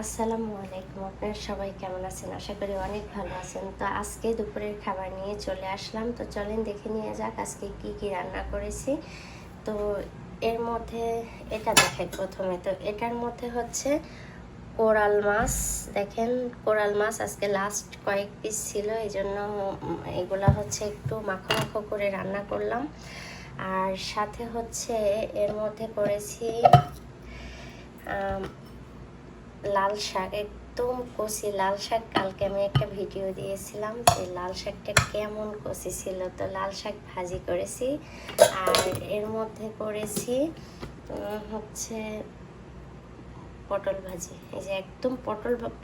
আসসালামু আলাইকুম। আপনারা সবাই কেমন আছেন? আশা করি অনেক ভালো আছেন। তো আজকে দুপুরের খাবার নিয়ে চলে আসলাম। তো চলেন দেখে নিয়ে যাক আজকে কি কি রান্না করেছি। তো এর মধ্যে এটা দেখাই প্রথমে। তো এটার মধ্যে হচ্ছে কোরাল মাছ। দেখেন কোরাল মাছ আজকে লাস্ট কয়েক পিস ছিল, এই জন্য এগুলা হচ্ছে একটু মাখো মাখো করে রান্না করলাম। আর সাথে হচ্ছে এর মধ্যে করেছি লাল শাক, একদম কচি লাল শাক। কালকে আমি একটা ভিডিও দিয়েছিলাম যে লাল শাকটা কেমন কচি ছিল। তো লাল শাক ভাজি করেছি। আর এর মধ্যে করেছি হচ্ছে পটল ভাজি। এই যে একদম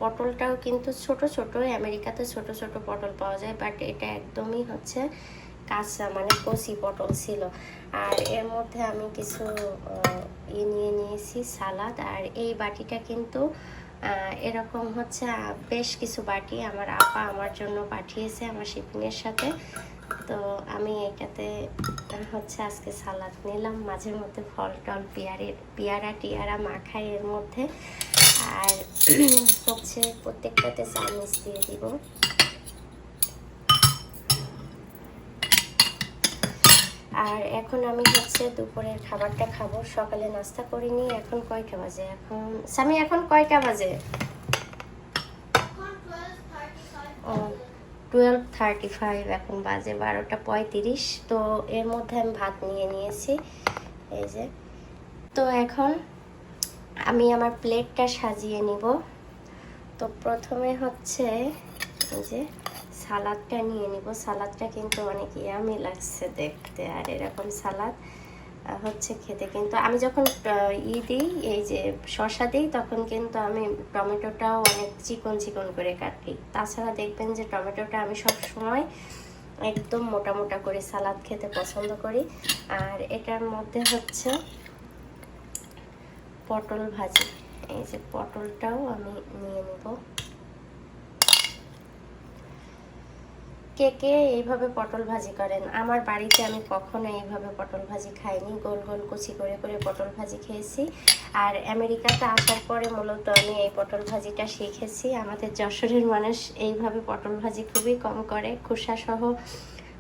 পটলটাও কিন্তু ছোট ছোট, আমেরিকাতে ছোট ছোট পটল পাওয়া যায়, বাট এটা একদমই হচ্ছে কাঁচা, মানে কচি পটল ছিল। আর এর মধ্যে আমি কিছু নিয়ে নিয়েছি সালাদ। আর এই বাটিটা কিন্তু এরকম হচ্ছে বেশ কিছু বাটি আমার আপা আমার জন্য পাঠিয়েছে আমার শিপিংয়ের সাথে। তো আমি এটাতে হচ্ছে আজকে সালাদ নিলাম, মাঝে মধ্যে ফল টল পেয়ারা টিয়ারা মাখাই এর মধ্যে। আর হচ্ছে প্রত্যেকটাতে চামচ দিয়ে দিব। আর এখন আমি হচ্ছে দুপুরের খাবারটা খাবো। সকালে নাস্তা করিনি। এখন কয়টা বাজে? এখন সামি এখন কয়টা বাজে? 12:35 এখন বাজে 12:35। তো এর মধ্যে আমি ভাত নিয়ে নিয়েছি, এই যে। তো এখন আমি আমার প্লেটটা সাজিয়ে নিব। তো প্রথমে হচ্ছে এই যে সালাদটা নিয়ে নিব। সালাদটা কিন্তু অনেক ইয়ামি লাগছে দেখতে। আর এরকম সালাদ হচ্ছে খেতে কিন্তু আমি যখন দিই, এই যে শসা দিই, তখন কিন্তু আমি টমেটোটাও অনেক চিকন চিকন করে কাটি। তাছাড়া দেখবেন যে টমেটোটা আমি সব সময় একদম মোটা মোটা করে সালাদ খেতে পছন্দ করি। আর এটার মধ্যে হচ্ছে পটল ভাজি। এই যে পটলটাও আমি নিয়ে নেব। কে কে এইভাবে পটল ভাজি করেন? আমার বাড়িতে আমি কখনো এইভাবে পটল ভাজি খাইনি। গোল গোল কুচি করে করে পটল ভাজি খেয়েছি। আর আমেরিকাতে আসার পরে মূলত আমি এই পটল ভাজিটা শিখেছি। আমাদের যশোরের মানুষ এইভাবে পটল ভাজি খুবই কম করে। খোসা সহ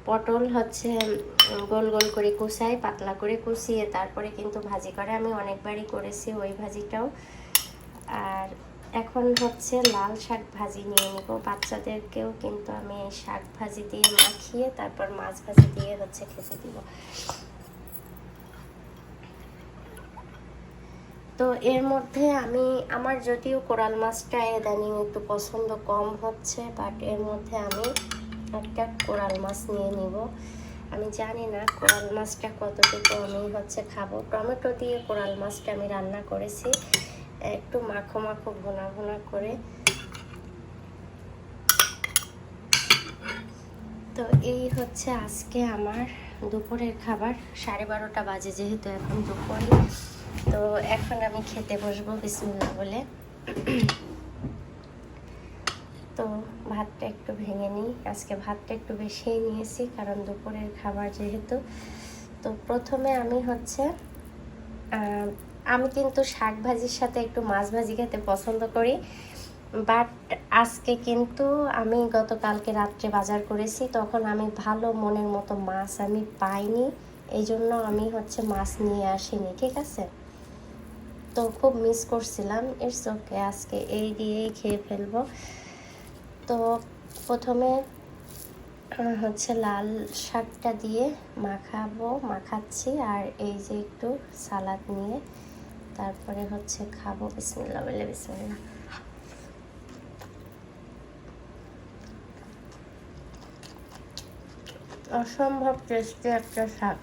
পটল হচ্ছে গোল গোল করে কুচায়, পাতলা করে কুচিয়ে তারপরে কিন্তু ভাজি করে। আমি অনেকবারই করেছি ওই ভাজিটাও। আর এখন হচ্ছে লাল শাক ভাজি নিয়ে নিব। বাচ্চাদেরকেও কিন্তু আমি এই শাক ভাজি দিয়ে মাখিয়ে তারপর মাছ ভাজি দিয়ে হচ্ছে খেতে দিব। তো এর মধ্যে আমার যদিও কোরাল মাছটা ইদানিং একটু পছন্দ কম হচ্ছে, বাট এর মধ্যে আমি একটা কোরাল মাছ নিয়ে নিব। আমি জানি না কোরাল মাছটা কতটুকু আমি হচ্ছে খাবো। টমেটো দিয়ে কোরাল মাছটা আমি রান্না করেছি, একটু মাখো মাখো ভুনা ভুনা করে। তো এই হচ্ছে আজকে আমার দুপুরের খাবার। 12:30 বাজে যেহেতু এখন দুপুরে। তো এখন আমি খেতে বসবো বিসমিল্লাহ বলে। তো ভাতটা একটু ভেঙে নিই। আজকে ভাতটা একটু বেশিই নিয়েছি কারণ দুপুরের খাবার যেহেতু। তো প্রথমে আমি কিন্তু শাক ভাজির সাথে একটু মাছ ভাজি খেতে পছন্দ করি, বাট আজকে কিন্তু আমি গতকালকে রাত্রে বাজার করেছি, তখন আমি ভালো মনের মতো মাছ আমি পাইনি, এই জন্য আমি হচ্ছে মাছ নিয়ে আসিনি, ঠিক আছে। তো খুব মিস করছিলাম। ইটস ওকে, আজকে এই দিয়েই খেয়ে ফেলবো। তো প্রথমে হচ্ছে লাল শাকটা দিয়ে মাখাচ্ছি। আর এই যে একটু সালাদ নিয়ে তারপরে হচ্ছে খাবো। বিসমিল্লাহ বলে বিসমিল্লাহ। অসম্ভব টেস্টি একটা শাক।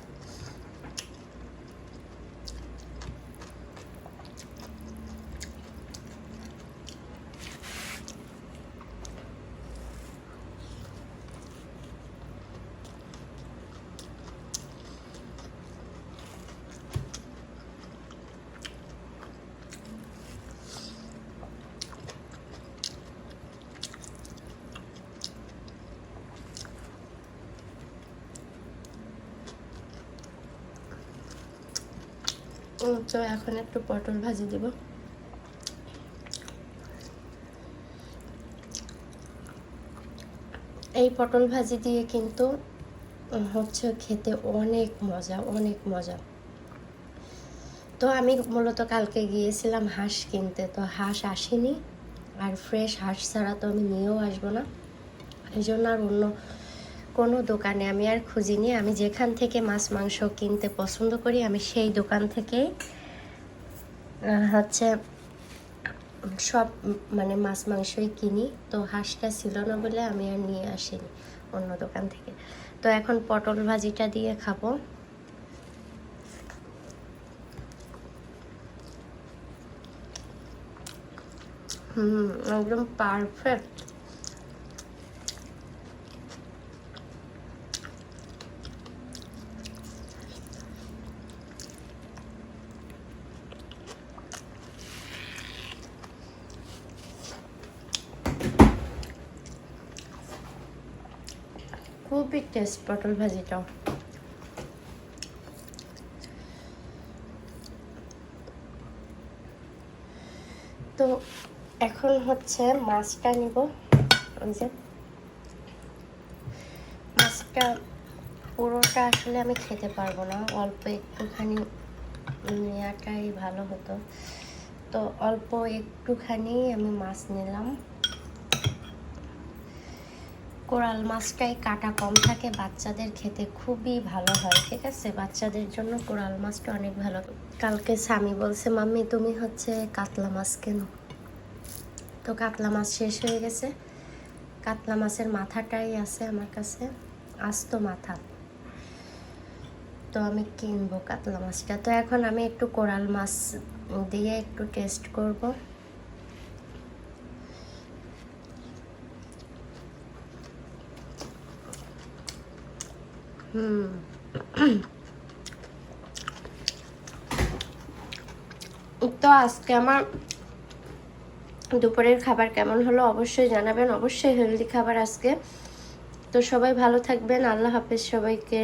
তো এখন একটু পটল ভাজি দেব। এই পটল ভাজি দিয়ে কিন্তু হচ্ছে খেতে অনেক মজা, অনেক মজা। তো আমি মূলত কালকে গিয়েছিলাম হাঁস কিনতে, তো হাঁস আসেনি, আর ফ্রেশ হাঁস ছাড়া তো আমি নিয়েও আসবো না। এই জন্য আর অন্য কোনো দোকানে আমি আর খুঁজিনি। আমি যেখান থেকে মাছ মাংস কিনতে পছন্দ করি আমি সেই দোকান থেকেই হচ্ছে সব মানে মাছ মাংসই কিনি। তো হাঁসটা ছিল না বলে আমি আর নিয়ে আসিনি অন্য দোকান থেকে। তো এখন পটল ভাজিটা দিয়ে খাবো। একদম পারফেক্ট। খুবই টেস্ট পটল ভাজিটাও। তো এখন হচ্ছে মাছটা নিব। ওই যে মাছটা পুরোটা আসলে আমি খেতে পারবো না, অল্প একটুখানি নেওয়াটাই ভালো হতো। তো অল্প একটুখানি আমি মাছ নিলাম। কোরাল মাছটাই কাটা কম থাকে, বাচ্চাদের খেতে খুবই ভালো হয়। ঠিক আছে, বাচ্চাদের জন্য কোরাল মাছটা অনেক ভালো। কালকে স্বামী বলছে, মাম্মি তুমি হচ্ছে কাতলা মাছ কেন? তো কাতলা মাছ শেষ হয়ে গেছে। কাতলা মাছের মাথাটাই আছে আমার কাছে, আস্ত মাথা। তো আমি কিনবো কাতলা মাছটা। তো এখন আমি একটু কোরাল মাছ দিয়ে একটু টেস্ট করব। তো আজকে আমার দুপুরের খাবার কেমন হলো অবশ্যই জানাবেন, অবশ্যই হেলদি খাবার আজকে। তো সবাই ভালো থাকবেন, আল্লাহ হাফেজ সবাইকে।